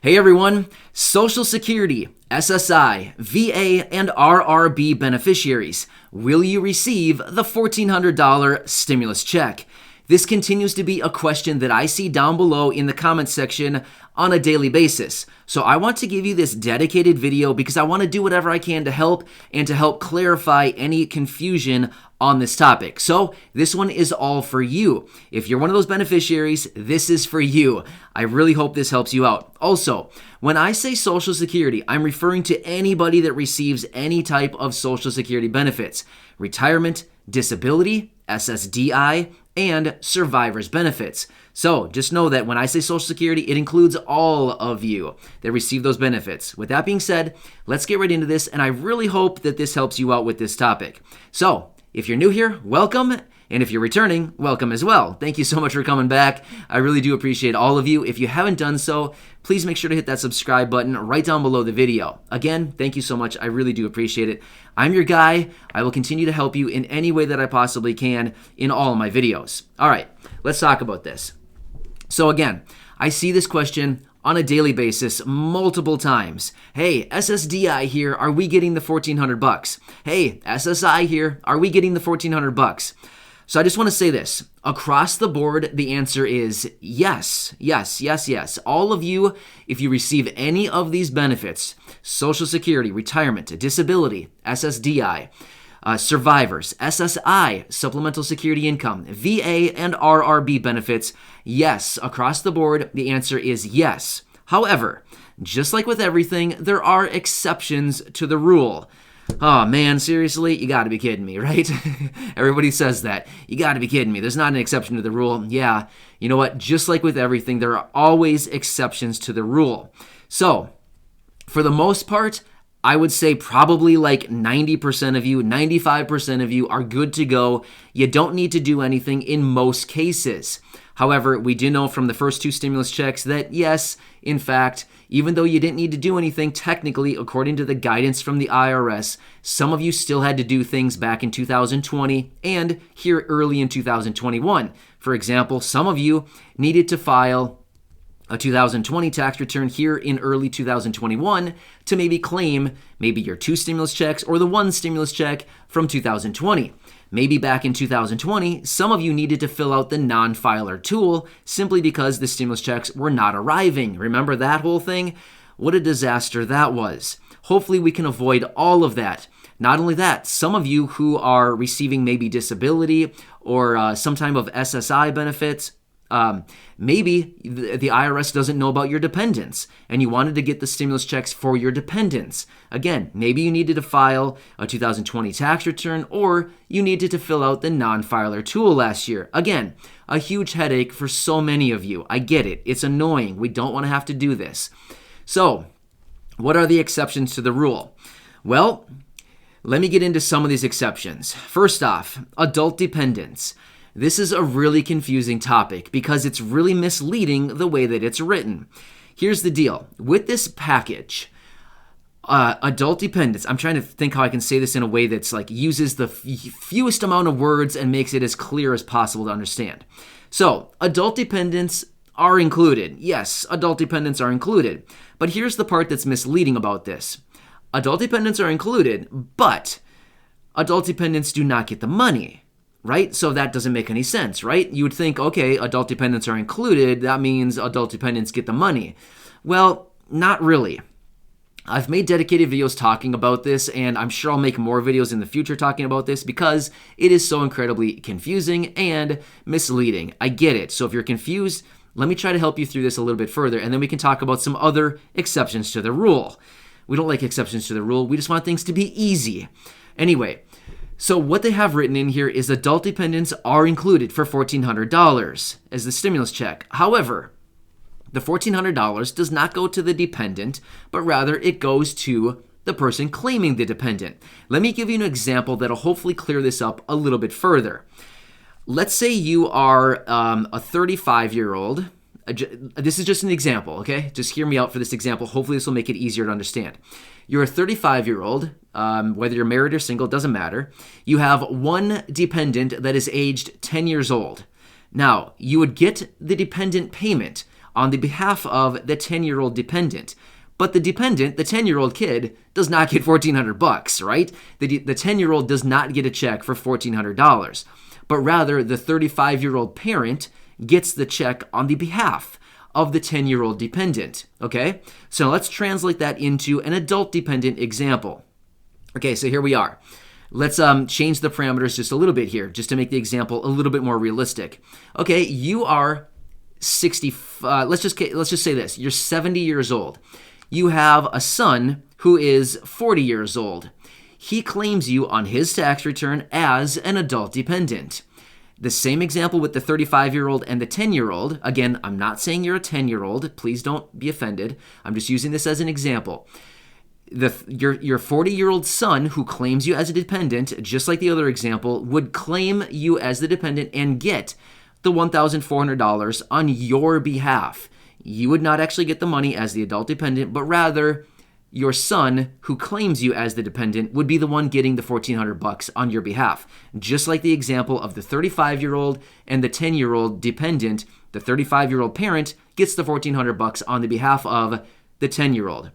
Hey everyone, Social Security, SSI, VA, and RRB beneficiaries, will you receive the $1,400 stimulus check? This continues to be a question that I see down below in the comments section on a daily basis. So I want to give you this dedicated video because I want to do whatever I can to help and to help clarify any confusion on this topic. So this one is all for you. If you're one of those beneficiaries, this is for you. I really hope this helps you out. Also, when I say Social Security, I'm referring to anybody that receives any type of Social Security benefits: retirement, disability, SSDI, and survivor's benefits. So just know that when I say Social Security, it includes all of you that receive those benefits. With that being said, let's get right into this, and I really hope that this helps you out with this topic. So if you're new here, welcome. And if you're returning, welcome as well. Thank you so much for coming back. I really do appreciate all of you. If you haven't done so, please make sure to hit that subscribe button right down below the video. Again, thank you so much. I really do appreciate it. I'm your guy. I will continue to help you in any way that I possibly can in all of my videos. All right, let's talk about this. So again, I see this question on a daily basis multiple times. Hey, SSDI here, are we getting the $1,400? Hey, SSI here, are we getting the $1,400? So I just want to say this. Across the board, the answer is yes, yes, yes, yes. All of you, if you receive any of these benefits, Social Security, retirement, disability, SSDI, survivors, SSI, supplemental security income, VA, and RRB benefits, yes, across the board, the answer is yes. However, just like with everything, there are exceptions to the rule. Oh man, seriously? You gotta be kidding me, right? Everybody says that. You gotta be kidding me. There's not an exception to the rule. Yeah, you know what? Just like with everything, there are always exceptions to the rule. So, for the most part, I would say probably like 90% of you, 95% of you are good to go. You don't need to do anything in most cases. However, we do know from the first two stimulus checks that yes, in fact, even though you didn't need to do anything, technically, according to the guidance from the IRS, some of you still had to do things back in 2020 and here early in 2021. For example, some of you needed to file a 2020 tax return here in early 2021 to maybe claim maybe your two stimulus checks or the one stimulus check from 2020. Maybe back in 2020, some of you needed to fill out the non-filer tool simply because the stimulus checks were not arriving. Remember that whole thing? What a disaster that was. Hopefully we can avoid all of that. Not only that, some of you who are receiving maybe disability or some type of SSI benefits, maybe the IRS doesn't know about your dependents and you wanted to get the stimulus checks for your dependents. Again, maybe you needed to file a 2020 tax return or you needed to fill out the non-filer tool last year. Again, a huge headache for so many of you. I get it. It's annoying. We don't want to have to do this. So, what are the exceptions to the rule? Well, let me get into some of these exceptions. First off, adult dependents. This is a really confusing topic because it's really misleading the way that it's written. Here's the deal. With this package, adult dependents, I'm trying to think how I can say this in a way that's like uses the fewest amount of words and makes it as clear as possible to understand. So, adult dependents are included. Yes, adult dependents are included. But here's the part that's misleading about this. Adult dependents are included, but adult dependents do not get the money. Right? So that doesn't make any sense, right? You would think, okay, adult dependents are included. That means adult dependents get the money. Well, not really. I've made dedicated videos talking about this, and I'm sure I'll make more videos in the future talking about this because it is so incredibly confusing and misleading. I get it. So if you're confused, let me try to help you through this a little bit further, and then we can talk about some other exceptions to the rule. We don't like exceptions to the rule. We just want things to be easy. Anyway, so what they have written in here is adult dependents are included for $1,400 as the stimulus check. However, the $1,400 does not go to the dependent, but rather it goes to the person claiming the dependent. Let me give you an example that'll hopefully clear this up a little bit further. Let's say you are a 35-year-old. This is just an example, okay? Just hear me out for this example. Hopefully this will make it easier to understand. You're a 35-year-old, whether you're married or single, doesn't matter. You have one dependent that is aged 10 years old. Now, you would get the dependent payment on the behalf of the 10-year-old dependent. But the dependent, the 10-year-old kid, does not get $1,400, right? The 10-year-old does not get a check for $1,400, but rather the 35-year-old parent gets the check on the behalf of the 10-year-old dependent, okay? So let's translate that into an adult dependent example. Okay, so here we are. Let's change the parameters just a little bit here, just to make the example a little bit more realistic. Okay, you are 60, let's just say this, you're 70 years old. You have a son who is 40 years old. He claims you on his tax return as an adult dependent. The same example with the 35-year-old and the 10-year-old. Again, I'm not saying you're a 10-year-old. Please don't be offended. I'm just using this as an example. Your 40-year-old son who claims you as a dependent, just like the other example, would claim you as the dependent and get the $1,400 on your behalf. You would not actually get the money as the adult dependent, but rather your son who claims you as the dependent would be the one getting the $1,400 on your behalf. Just like the example of the 35-year-old and the 10-year-old dependent, the 35-year-old parent gets the $1,400 on the behalf of the 10-year-old.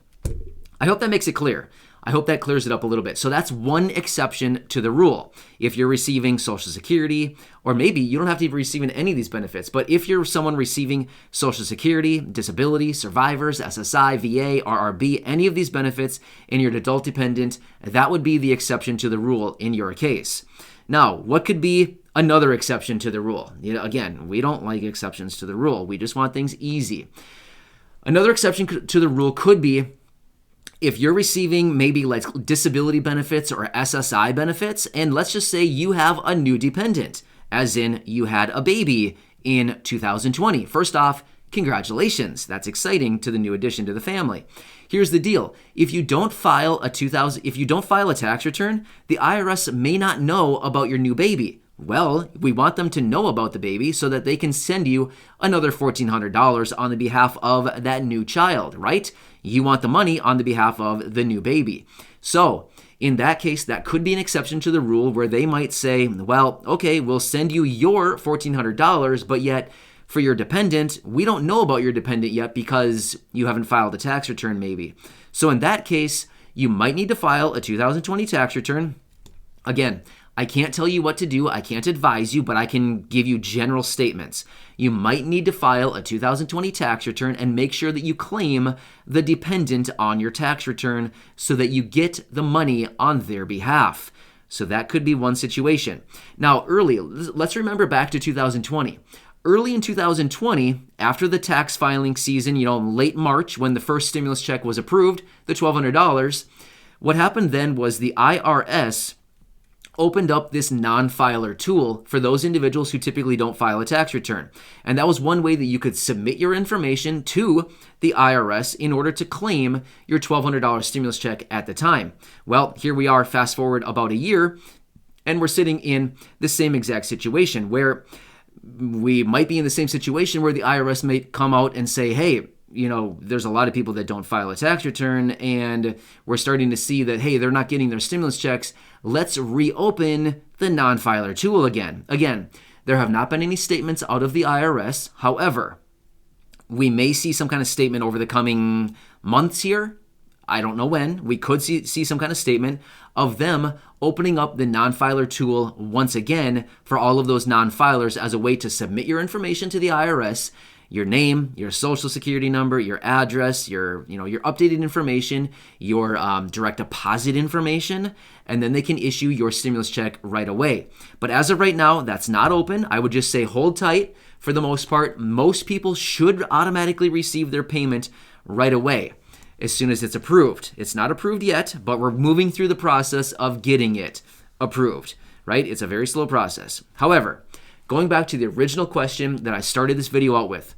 I hope that makes it clear. I hope that clears it up a little bit. So that's one exception to the rule. If you're receiving Social Security, or maybe you don't have to be receiving any of these benefits, but if you're someone receiving Social Security, disability, survivors, SSI, VA, RRB, any of these benefits, and you're an adult dependent, that would be the exception to the rule in your case. Now, what could be another exception to the rule? Again, we don't like exceptions to the rule. We just want things easy. Another exception to the rule could be if you're receiving maybe like disability benefits or SSI benefits, and let's just say you have a new dependent, as in you had a baby in 2020. First off, congratulations. That's exciting to the new addition to the family. Here's the deal. If you don't file a tax return, the IRS may not know about your new baby. Well, we want them to know about the baby so that they can send you another $1,400 on the behalf of that new child, right? You want the money on the behalf of the new baby. So in that case, that could be an exception to the rule where they might say, well, okay, we'll send you your $1,400, but yet for your dependent, we don't know about your dependent yet because you haven't filed a tax return maybe. So in that case, you might need to file a 2020 tax return. Again, I can't tell you what to do. I can't advise you, but I can give you general statements. You might need to file a 2020 tax return and make sure that you claim the dependent on your tax return so that you get the money on their behalf. So that could be one situation. Now, let's remember back to 2020. Early in 2020, after the tax filing season, late March when the first stimulus check was approved, the $1,200, what happened then was the IRS opened up this non-filer tool for those individuals who typically don't file a tax return. And that was one way that you could submit your information to the IRS in order to claim your $1,200 stimulus check at the time. Well, here we are, fast forward about a year, and we're sitting in the same exact situation where we might be in the same situation where the IRS may come out and say, hey, there's a lot of people that don't file a tax return, and we're starting to see that, hey, they're not getting their stimulus checks. Let's reopen the non-filer tool again. Again, there have not been any statements out of the IRS. However, we may see some kind of statement over the coming months here. I don't know when. We could see some kind of statement of them opening up the non-filer tool once again for all of those non-filers as a way to submit your information to the IRS, your name, your social security number, your address, your updated information, your direct deposit information, and then they can issue your stimulus check right away. But as of right now, that's not open. I would just say hold tight. For the most part, most people should automatically receive their payment right away as soon as it's approved. It's not approved yet, but we're moving through the process of getting it approved, right? It's a very slow process. However, going back to the original question that I started this video out with,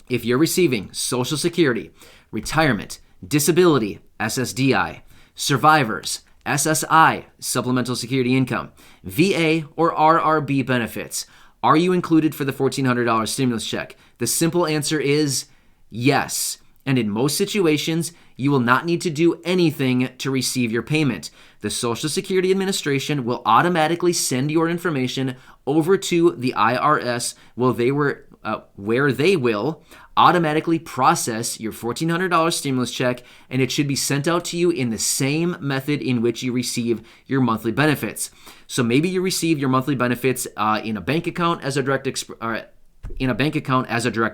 if you're receiving Social Security, retirement, disability, SSDI, survivors, SSI, supplemental security income, VA or RRB benefits, are you included for the $1,400 stimulus check? The simple answer is yes. And in most situations, you will not need to do anything to receive your payment. The Social Security Administration will automatically send your information over to the IRS where they will automatically process your $1,400 stimulus check, and it should be sent out to you in the same method in which you receive your monthly benefits. So maybe you receive your monthly benefits in a bank account as a direct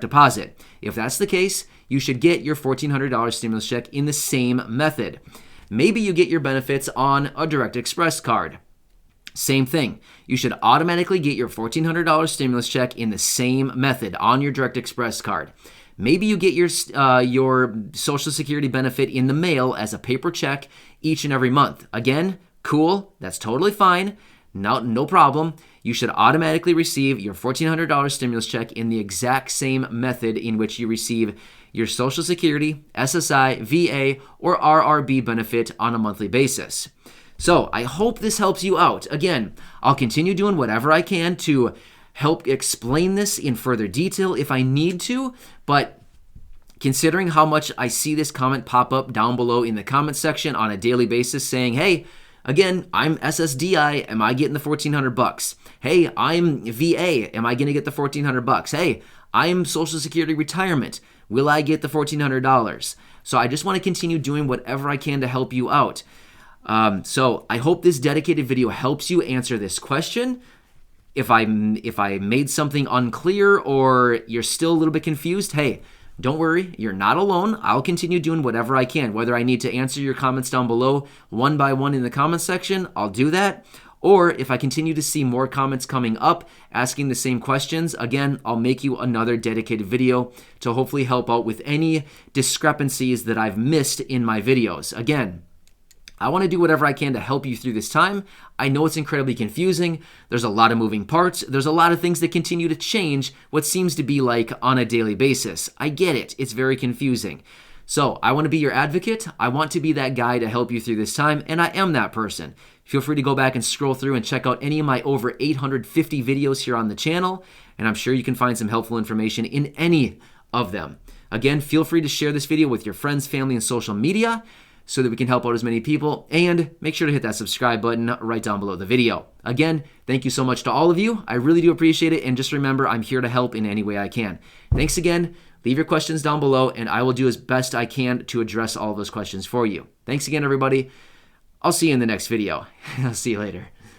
deposit. If that's the case, you should get your $1,400 stimulus check in the same method. Maybe you get your benefits on a direct express card. Same thing. You should automatically get your $1,400 stimulus check in the same method on your direct express card. Maybe you get your Social Security benefit in the mail as a paper check each and every month. Again, cool. That's totally fine. No problem. You should automatically receive your $1,400 stimulus check in the exact same method in which you receive your Social Security, SSI, VA, or RRB benefit on a monthly basis. So I hope this helps you out. Again, I'll continue doing whatever I can to help explain this in further detail if I need to, but considering how much I see this comment pop up down below in the comment section on a daily basis saying, hey, again, I'm SSDI, am I getting the $1,400? Hey, I'm VA, am I going to get the $1,400? Hey, I'm Social Security retirement, will I get the $1,400? So I just want to continue doing whatever I can to help you out. So I hope this dedicated video helps you answer this question. If I made something unclear or you're still a little bit confused, hey, don't worry, you're not alone. I'll continue doing whatever I can. Whether I need to answer your comments down below one by one in the comment section, I'll do that. Or if I continue to see more comments coming up asking the same questions, again, I'll make you another dedicated video to hopefully help out with any discrepancies that I've missed in my videos. Again, I want to do whatever I can to help you through this time. I know it's incredibly confusing. There's a lot of moving parts. There's a lot of things that continue to change what seems to be like on a daily basis. I get it. It's very confusing. So I want to be your advocate. I want to be that guy to help you through this time, and I am that person. Feel free to go back and scroll through and check out any of my over 850 videos here on the channel, and I'm sure you can find some helpful information in any of them. Again, feel free to share this video with your friends, family, and social media, so that we can help out as many people, and make sure to hit that subscribe button right down below the video. Again, thank you so much to all of you. I really do appreciate it, and just remember, I'm here to help in any way I can. Thanks again. Leave your questions down below, and I will do as best I can to address all of those questions for you. Thanks again, everybody. I'll see you in the next video. I'll see you later.